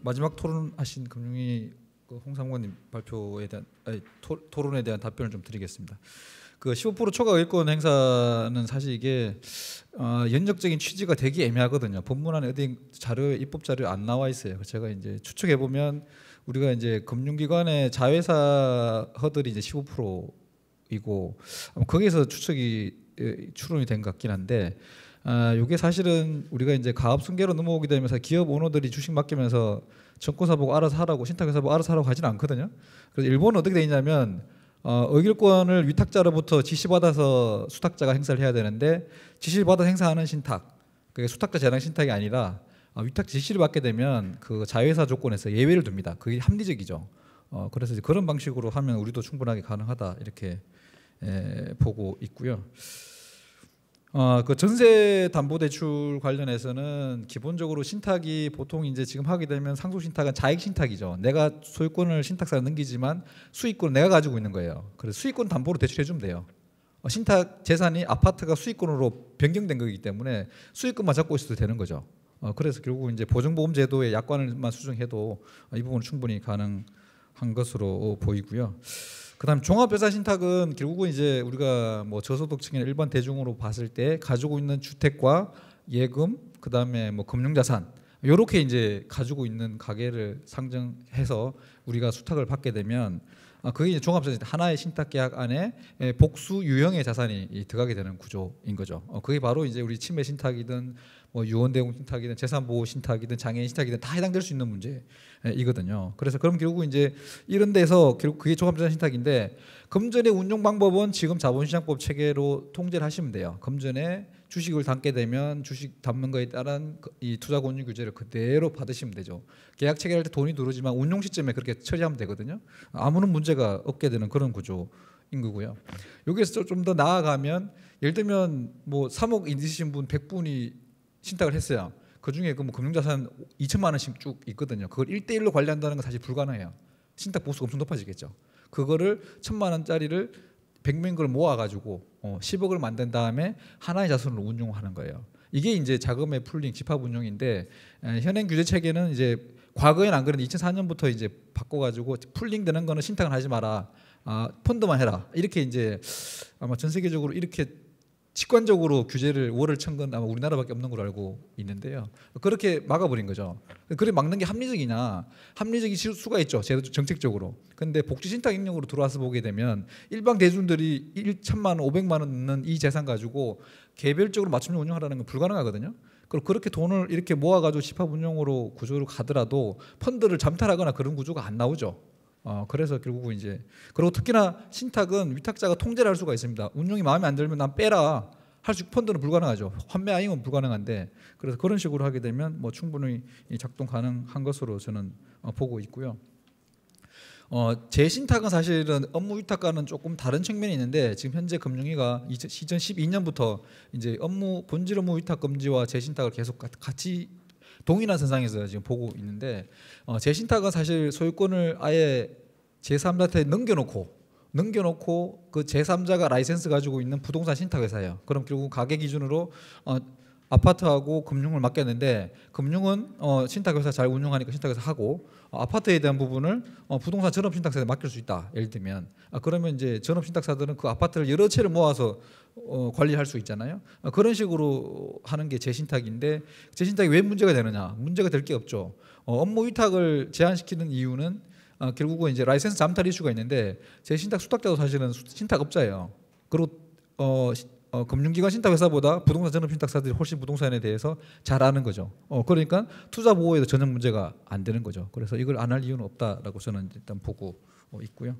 마지막 토론하신 금융위 홍사무관님 발표에 대한 토론에 대한 답변을 좀 드리겠습니다. 그 15% 초과 의결권 행사는 사실 이게 연역적인 취지가 되게 애매하거든요. 법문안에 어디 자료에 입법 자료에 안 나와 있어요. 제가 이제 추측해 보면 우리가 이제 금융기관의 자회사허들이 이제 15%이고 거기에서 추론이 된 것 같긴 한데. 이게 사실은 우리가 이제 가업 승계로 넘어오게 되면서 기업 오너들이 주식 맡기면서 증권사 보고 알아서 하라고 신탁회사 보고 알아서 하라고 하지는 않거든요. 그래서 일본은 어떻게 돼 있냐면 의결권을 위탁자로부터 지시받아서 수탁자가 행사를 해야 되는데 지시받아 행사하는 신탁, 그게 수탁자 재량 신탁이 아니라 위탁 지시를 받게 되면 그 자회사 조건에서 예외를 둡니다. 그게 합리적이죠. 그래서 이제 그런 방식으로 하면 우리도 충분하게 가능하다 이렇게 보고 있고요. 그 전세 담보 대출 관련해서는 기본적으로 신탁이 보통 이제 지금 하게 되면 상속 신탁은 자익 신탁이죠. 내가 소유권을 신탁사에 넘기지만 수익권을 내가 가지고 있는 거예요. 그래서 수익권 담보로 대출해 주면 돼요. 신탁 재산이 아파트가 수익권으로 변경된 거기 때문에 수익권만 잡고 있어도 되는 거죠. 그래서 결국 이제 보증보험 제도의 약관을만 수정해도 이 부분은 충분히 가능한 것으로 보이고요. 그다음 종합회사 신탁은 결국은 이제 우리가 뭐 저소득층이나 일반 대중으로 봤을 때 가지고 있는 주택과 예금, 그다음에 뭐 금융자산 이렇게 이제 가지고 있는 가계를 상정해서 우리가 수탁을 받게 되면 그게 이제 종합회사 신탁 하나의 신탁 계약 안에 복수 유형의 자산이 들어가게 되는 구조인 거죠. 그게 바로 이제 우리 치매 신탁이든 뭐 유언대공 신탁이든 재산보호 신탁이든 장애인 신탁이든 다 해당될 수 있는 문제이거든요. 그래서 그럼 결국 이제 이런 데서 결국 그게 종합자산 신탁인데 금전의 운용 방법은 지금 자본시장법 체계로 통제를 하시면 돼요. 금전에 주식을 담게 되면 주식 담는 거에 따른 이 투자권유 규제를 그대로 받으시면 되죠. 계약 체결할 때 돈이 들어오지만 운용 시점에 그렇게 처리하면 되거든요. 아무런 문제가 없게 되는 그런 구조인 거고요. 여기서 좀 더 나아가면 예를 들면 뭐 3억 있으신 분 100분이 신탁을 했어요. 그 중에 그 뭐 금융자산 2천만 원씩 쭉 있거든요. 그걸 1대1로 관리한다는 건 사실 불가능해요. 신탁 보수가 엄청 높아지겠죠. 그거를 1,000만 원짜리를 100명 걸 모아가지고 10억을 만든 다음에 하나의 자산으로 운용하는 거예요. 이게 이제 자금의 풀링, 집합 운용인데 현행 규제 체계는 이제 과거에는 안 그랬는데 2004년부터 이제 바꿔가지고 풀링 되는 거는 신탁을 하지 마라, 펀드만 해라 이렇게 이제 아마 전 세계적으로 이렇게 직관적으로 규제를 월을 천 건 아마 우리나라밖에 없는 걸로 알고 있는데요. 그렇게 막아버린 거죠. 그래 막는 게 합리적이냐? 합리적일 수가 있죠. 정책적으로. 근데 복지신탁 인력으로 들어와서 보게 되면 일반 대중들이 1천만 원, 500만 원 넣는 이 재산 가지고 개별적으로 맞춤형 운영하라는 건 불가능하거든요. 그리고 그렇게 돈을 이렇게 모아가지고 집합 운용으로 구조로 가더라도 펀드를 잠탈하거나 그런 구조가 안 나오죠. 그래서 결국은 이제 그리고 특히나 신탁은 위탁자가 통제를 할 수가 있습니다. 운용이 마음에 안 들면 난 빼라 할 수 펀드는 불가능하죠. 환매 아잉은 불가능한데 그래서 그런 식으로 하게 되면 뭐 충분히 작동 가능한 것으로 저는 보고 있고요. 재신탁은 사실은 업무 위탁과는 조금 다른 측면이 있는데 지금 현재 금융위가 2012년부터 이제 본질 업무 위탁 금지와 재신탁을 계속 같이 동일한 선상에서 지금 보고 있는데 재신탁은 사실 소유권을 아예 제3자한테 넘겨놓고 그 제3자가 라이센스 가지고 있는 부동산 신탁회사예요. 그럼 결국 가계 기준으로 아파트하고 금융을 맡겼는데 금융은 신탁회사 잘 운영하니까 신탁회사 하고 아파트에 대한 부분을 부동산 전업신탁사에 맡길 수 있다. 예를 들면 그러면 이제 전업신탁사들은 그 아파트를 여러 채를 모아서 관리할 수 있잖아요. 그런 식으로 하는 게 재신탁인데 재신탁이 왜 문제가 되느냐? 문제가 될 게 없죠. 업무 위탁을 제한시키는 이유는 결국은 이제 라이센스 잠탈 이슈가 있는데 재신탁 수탁자도 사실은 신탁업자예요. 그리고 금융기관 신탁회사보다 부동산 전업신탁사들이 훨씬 부동산에 대해서 잘 아는 거죠. 그러니까 투자 보호에도 전혀 문제가 안 되는 거죠. 그래서 이걸 안 할 이유는 없다라고 저는 일단 보고 있고요.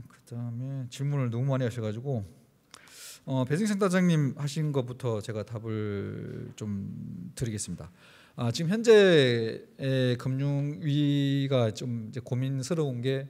그다음에 질문을 너무 많이 하셔가지고 배승센터장님 하신 것부터 제가 답을 좀 드리겠습니다. 지금 현재 금융위가 좀 이제 고민스러운 게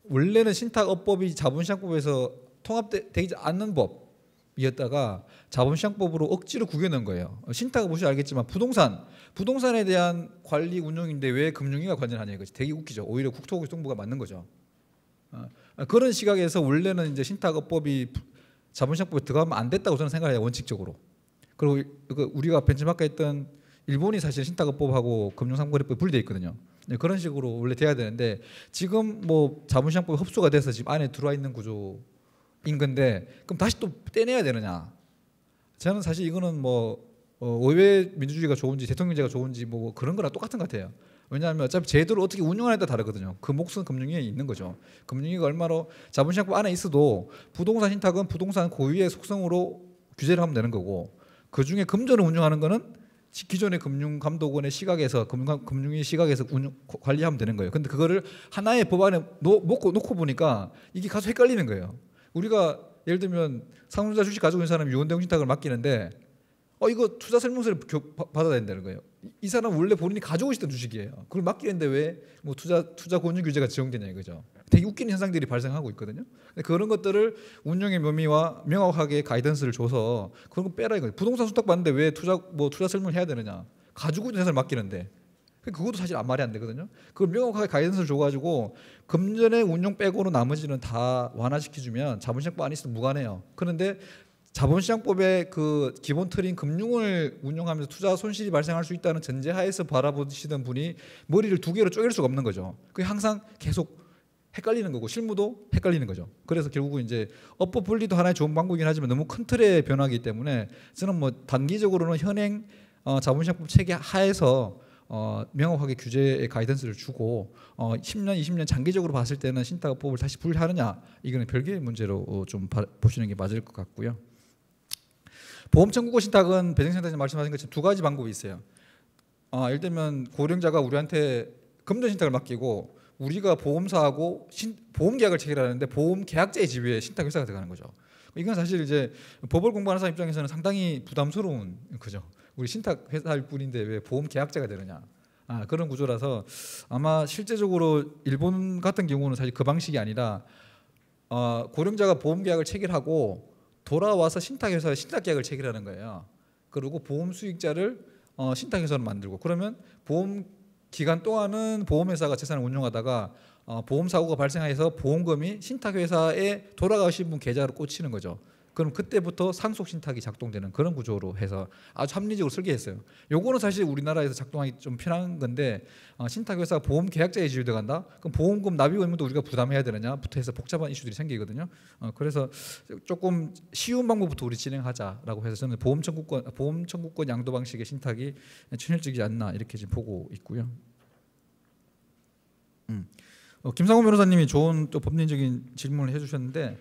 원래는 신탁업법이 자본시장법에서 통합되지 않는 법이었다가 자본시장법으로 억지로 구겨낸 거예요. 신탁을 보시면 알겠지만 부동산에 대한 관리 운영인데 왜 금융위가 관여하냐 이거지. 되게 웃기죠. 오히려 국토교통부가 맞는 거죠. 그런 시각에서 원래는 이제 신탁업법이 자본시장법에 들어가면 안 됐다고 저는 생각해요. 원칙적으로. 그리고 우리가 벤치마크했던 일본이 사실 신탁업법하고 금융상거래법이 분리되어 있거든요. 네, 그런 식으로 원래 돼야 되는데 지금 뭐 자본시장법이 흡수가 돼서 지금 안에 들어와 있는 구조인 건데 그럼 다시 또 떼내야 되느냐? 저는 사실 이거는 뭐 의회 민주주의가 좋은지 대통령제가 좋은지 뭐 그런 거랑 똑같은 것 같아요. 왜냐하면 어차피 제도를 어떻게 운영하느냐에 따라 다르거든요. 그 몫은 금융위에 있는 거죠. 금융위가 얼마로 자본시장법 안에 있어도 부동산 신탁은 부동산 고유의 속성으로 규제를 하면 되는 거고 그 중에 금전을 운영하는 거는 기존의 금융감독원의 시각에서 금융위 시각에서 관리하면 되는 거예요. 근데 그거를 하나의 법안에 놓고 보니까 이게 가서 헷갈리는 거예요. 우리가 예를 들면 상속자 주식 가지고 있는 사람이 유언대응 신탁을 맡기는데 이거 투자 설명서를 받아야 된다는 거예요. 이 사람 원래 본인이 가지고 있던 주식이에요. 그걸 맡기는데 왜 뭐 투자 권유 규제가 적용되냐 이거죠. 되게 웃기는 현상들이 발생하고 있거든요. 그런 것들을 운영의 묘미와 명확하게 가이던스를 줘서 그런 거 빼라 이거예요. 부동산 수탁 받는데 왜 투자 설명을 해야 되느냐? 가지고 있는 회사를 맡기는데 그것도 사실 말이 안 되거든요. 그걸 명확하게 가이던스를 줘가지고 금전의 운용 빼고는 나머지는 다 완화시켜주면 자본시장법 안에 있어도 무관해요. 그런데 자본시장법의 그 기본 틀인 금융을 운영하면서 투자 손실이 발생할 수 있다는 전제하에서 바라보시던 분이 머리를 두 개로 쪼갤 수가 없는 거죠. 그게 항상 계속 헷갈리는 거고 실무도 헷갈리는 거죠. 그래서 결국은 이제 업법 분리도 하나의 좋은 방법이긴 하지만 너무 큰 틀의 변화이기 때문에 저는 뭐 단기적으로는 현행 자본시장법 체계 하에서 명확하게 규제의 가이던스를 주고 10년, 20년 장기적으로 봤을 때는 신탁업법을 다시 분리하느냐 이거는 별개의 문제로 좀 보시는 게 맞을 것 같고요. 보험 청구권 신탁은 배정센터장님 말씀하신 것처럼 두 가지 방법이 있어요. 예를 들면 고령자가 우리한테 금전 신탁을 맡기고 우리가 보험사하고 보험 계약을 체결하는데 보험 계약자의 지위에 신탁 회사가 들어가는 거죠. 이건 사실 이제 법을 공부하는 사람 입장에서는 상당히 부담스러운 거죠. 우리 신탁 회사일 뿐인데 왜 보험 계약자가 되느냐. 그런 구조라서 아마 실제적으로 일본 같은 경우는 사실 그 방식이 아니라 고령자가 보험 계약을 체결하고 돌아와서 신탁회사에 신탁계약을 체결하는 거예요. 그리고 보험 수익자를 신탁회사로 만들고 그러면 보험 기간 동안은 보험회사가 재산을 운용하다가 보험 사고가 발생해서 보험금이 신탁회사에 돌아가신 분 계좌로 꽂히는 거죠. 그럼 그때부터 상속 신탁이 작동되는 그런 구조로 해서 아주 합리적으로 설계했어요. 요거는 사실 우리나라에서 작동하기 좀 편한 건데 신탁회사가 보험 계약자에 지위돼 간다? 그럼 보험금 납입 의무도 우리가 부담해야 되느냐부터 해서 복잡한 이슈들이 생기거든요. 그래서 조금 쉬운 방법부터 우리 진행하자라고 해서 저는 보험 청구권 양도 방식의 신탁이 현실적이지 않나 이렇게 지금 보고 있고요. 김상훈 변호사님이 좋은 또 법리적인 질문을 해주셨는데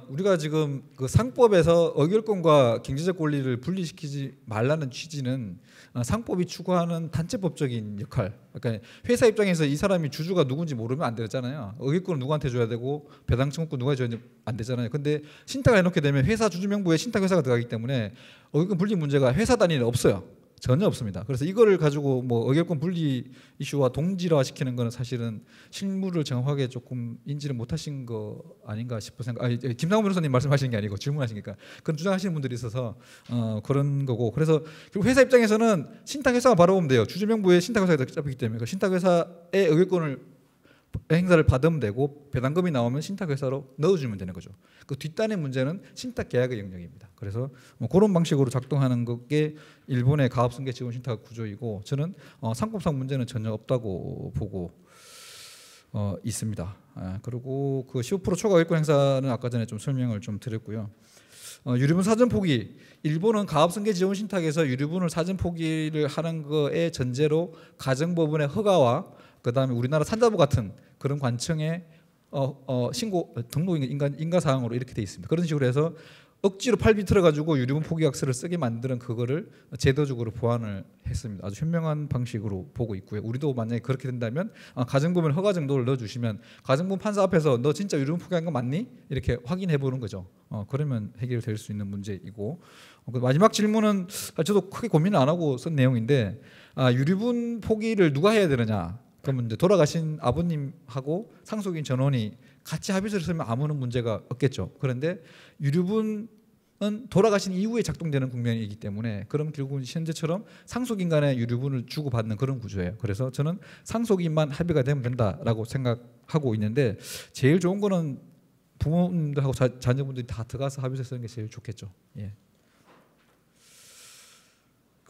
우리가 지금 그 상법에서 의결권과 경제적 권리를 분리시키지 말라는 취지는 상법이 추구하는 단체법적인 역할. 그러니까 회사 입장에서 이 사람이 주주가 누군지 모르면 안 되잖아요. 의결권을 누구한테 줘야 되고 배당 청구권 누가 줘야 안 되잖아요. 근데 신탁을 해놓게 되면 회사 주주 명부에 신탁 회사가 들어가기 때문에 의결권 분리 문제가 회사 단위는 없어요. 전혀 없습니다. 그래서 이거를 가지고 뭐 의결권 분리 이슈와 동질화 시키는 거는 사실은 실무를 정확하게 조금 인지를 못하신 거 아닌가 싶은 생각. 김상훈 변호사님 말씀하시는 게 아니고 질문하시니까 그런 주장하시는 분들이 있어서 그런 거고. 그래서 결국 회사 입장에서는 신탁 회사가 바라보면 돼요. 주주 명부에 신탁 회사가 잡히기 때문에 그 신탁 회사의 의결권을 행사를 받으면 되고 배당금이 나오면 신탁회사로 넣어주면 되는 거죠. 그 뒷단의 문제는 신탁 계약의 영역입니다. 그래서 그런 방식으로 작동하는 게 일본의 가압승계 지원 신탁 구조이고 저는 상법상 문제는 전혀 없다고 보고 있습니다. 그리고 그 15% 초과 의결권 행사는 아까 전에 좀 설명을 좀 드렸고요. 유류분 사전 포기. 일본은 가압승계 지원 신탁에서 유류분을 사전 포기를 하는 거에 전제로 가정법원의 허가와 그다음에 우리나라 산자부 같은 그런 관청의 신고 등록 인가 사항으로 이렇게 돼 있습니다. 그런 식으로 해서 억지로 팔 비틀어 가지고 유류분 포기약서를 쓰게 만드는 그거를 제도적으로 보완을 했습니다. 아주 현명한 방식으로 보고 있고요. 우리도 만약에 그렇게 된다면 가정법원 허가 정도를 넣어주시면 가정법 판사 앞에서 너 진짜 유류분 포기한 거 맞니? 이렇게 확인해 보는 거죠. 그러면 해결될 수 있는 문제이고 마지막 질문은 저도 크게 고민을 안 하고 쓴 내용인데 유류분 포기를 누가 해야 되느냐? 그러면 이제 돌아가신 아버님하고 상속인 전원이 같이 합의서를 쓰면 아무런 문제가 없겠죠. 그런데 유류분은 돌아가신 이후에 작동되는 국면이기 때문에 그럼 결국은 현재처럼 상속인 간의 유류분을 주고받는 그런 구조예요. 그래서 저는 상속인만 합의가 되면 된다라고 생각하고 있는데 제일 좋은 거는 부모님들하고 자녀분들이 다 들어가서 합의서 쓰는 게 제일 좋겠죠. 예.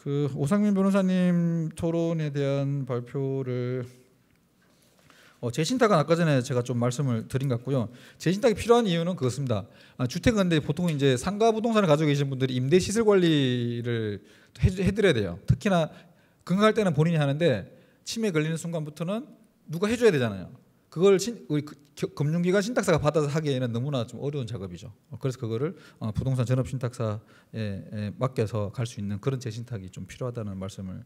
그 오상민 변호사님 토론에 대한 발표를 재신탁은 아까 전에 제가 좀 말씀을 드린 것 같고요. 재신탁이 필요한 이유는 그렇습니다. 주택은 근데 보통 이제 상가 부동산을 가지고 계신 분들이 임대 시설 관리를 해드려야 돼요. 특히나 건강할 때는 본인이 하는데 치매 걸리는 순간부터는 누가 해줘야 되잖아요. 그걸 우리 금융기관 신탁사가 받아서 하기에는 너무나 좀 어려운 작업이죠. 그래서 그거를 부동산 전업신탁사에 맡겨서 갈 수 있는 그런 재신탁이 좀 필요하다는 말씀을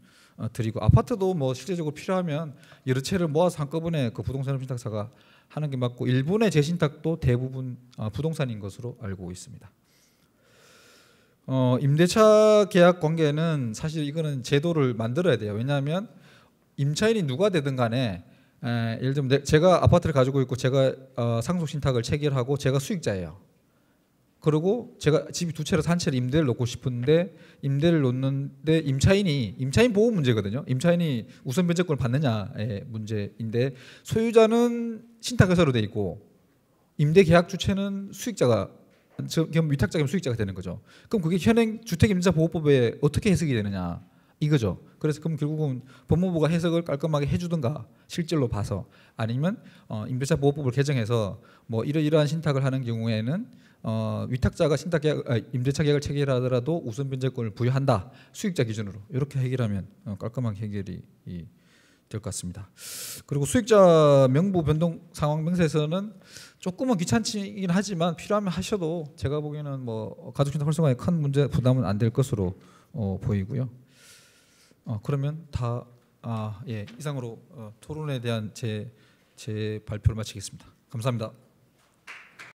드리고, 아파트도 뭐 실제적으로 필요하면 여러 채를 모아서 한꺼번에 그 부동산 전업신탁사가 하는 게 맞고, 일본의 재신탁도 대부분 부동산인 것으로 알고 있습니다. 임대차 계약 관계는 사실 이거는 제도를 만들어야 돼요. 왜냐하면 임차인이 누가 되든 간에 예를 들면 제가 아파트를 가지고 있고 제가 상속 신탁을 체결하고 제가 수익자예요. 그리고 제가 집이 두 채라서 한 채를 임대를 놓고 싶은데 임대를 놓는데 임차인 보호 문제거든요. 임차인이 우선 변제권을 받느냐의 문제인데, 소유자는 신탁회사로 돼 있고 임대 계약 주체는 수익자가 위탁자금 수익자가 되는 거죠. 그럼 그게 현행 주택임대차보호법에 어떻게 해석이 되느냐 이거죠. 그래서 그럼 결국은 법무부가 해석을 깔끔하게 해주든가 실질로 봐서, 아니면 임대차 보호법을 개정해서 뭐 이러이러한 신탁을 하는 경우에는 위탁자가 임대차 계약을 체결하더라도 우선 변제권을 부여한다, 수익자 기준으로 이렇게 해결하면 깔끔하게 해결이 될 것 같습니다. 그리고 수익자 명부 변동 상황 명세서는 조금은 귀찮긴 하지만 필요하면 하셔도 제가 보기에는 뭐 가족신탁 활성화에 큰 문제 부담은 안 될 것으로 보이고요. 그러면 이상으로 토론에 대한 제 발표를 마치겠습니다. 감사합니다.